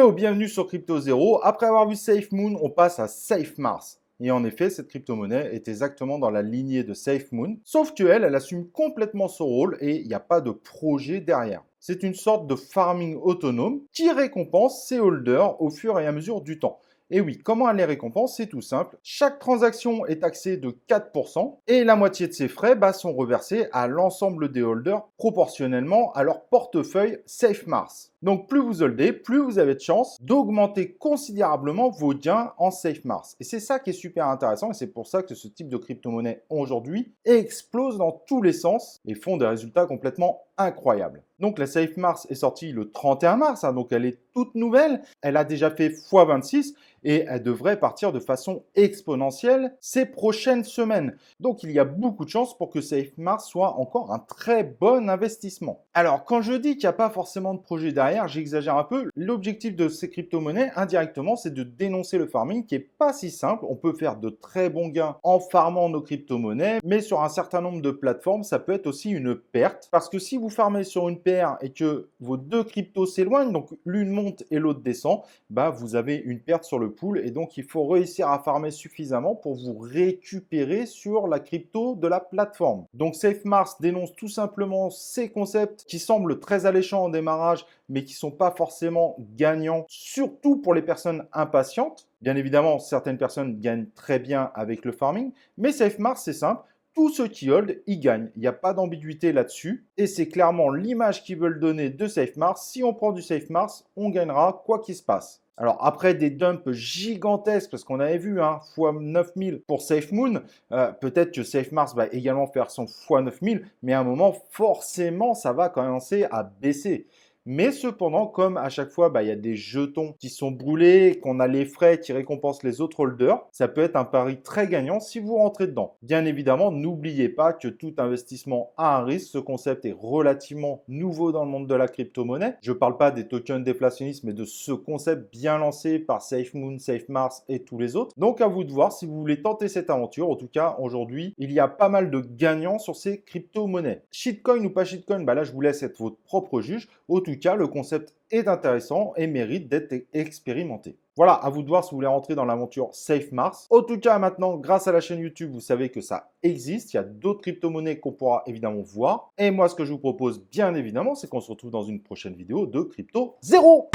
Yo, bienvenue sur Crypto Zero. Après avoir vu SafeMoon, on passe à SafeMars. Et en effet, cette crypto-monnaie est exactement dans la lignée de SafeMoon, sauf qu'elle, elle assume complètement son rôle et il n'y a pas de projet derrière. C'est une sorte de farming autonome qui récompense ses holders au fur et à mesure du temps. Et oui, comment elle les récompense? C'est tout simple. Chaque transaction est taxée de 4% et la moitié de ses frais sont reversés à l'ensemble des holders proportionnellement à leur portefeuille SafeMars. Donc plus vous holdez, plus vous avez de chances d'augmenter considérablement vos gains en SafeMars. Et c'est ça qui est super intéressant et c'est pour ça que ce type de crypto-monnaie aujourd'hui explose dans tous les sens et font des résultats complètement incroyables. Donc la SafeMars est sortie le 31 mars, donc elle est toute nouvelle. Elle a déjà fait x26 et elle devrait partir de façon exponentielle ces prochaines semaines. Donc il y a beaucoup de chances pour que SafeMars soit encore un très bon investissement. Alors quand je dis qu'il n'y a pas forcément de projet derrière, j'exagère un peu. L'objectif de ces crypto-monnaies, indirectement, c'est de dénoncer le farming qui est pas si simple. On peut faire de très bons gains en farmant nos crypto-monnaies, mais sur un certain nombre de plateformes, ça peut être aussi une perte. Parce que si vous farmez sur une paire et que vos deux cryptos s'éloignent, donc l'une monte et l'autre descend, vous avez une perte sur le pool et donc il faut réussir à farmer suffisamment pour vous récupérer sur la crypto de la plateforme. Donc SafeMars dénonce tout simplement ces concepts qui semblent très alléchants en démarrage mais qui ne sont pas forcément gagnants, surtout pour les personnes impatientes. Bien évidemment, certaines personnes gagnent très bien avec le farming, mais SafeMars, c'est simple. Tous ceux qui hold, ils gagnent. Il n'y a pas d'ambiguïté là-dessus. Et c'est clairement l'image qu'ils veulent donner de SafeMars. Si on prend du SafeMars, on gagnera quoi qu'il se passe. Alors après des dumps gigantesques, parce qu'on avait vu x 9000 pour SafeMoon, peut-être que SafeMars va également faire son x 9000, mais à un moment, forcément, ça va commencer à baisser. Mais cependant, comme à chaque fois, il y a des jetons qui sont brûlés, qu'on a les frais qui récompensent les autres holders, ça peut être un pari très gagnant si vous rentrez dedans. Bien évidemment, n'oubliez pas que tout investissement a un risque. Ce concept est relativement nouveau dans le monde de la crypto-monnaie. Je ne parle pas des tokens déflationnistes, mais de ce concept bien lancé par SafeMoon, SafeMars et tous les autres. Donc à vous de voir si vous voulez tenter cette aventure. En tout cas, aujourd'hui, il y a pas mal de gagnants sur ces crypto-monnaies. Shitcoin ou pas shitcoin, là je vous laisse être votre propre juge. En tout cas, le concept est intéressant et mérite d'être expérimenté. Voilà, à vous de voir si vous voulez rentrer dans l'aventure SafeMars. En tout cas, maintenant, grâce à la chaîne YouTube, vous savez que ça existe. Il y a d'autres crypto-monnaies qu'on pourra évidemment voir. Et moi, ce que je vous propose, bien évidemment, c'est qu'on se retrouve dans une prochaine vidéo de Crypto Zero.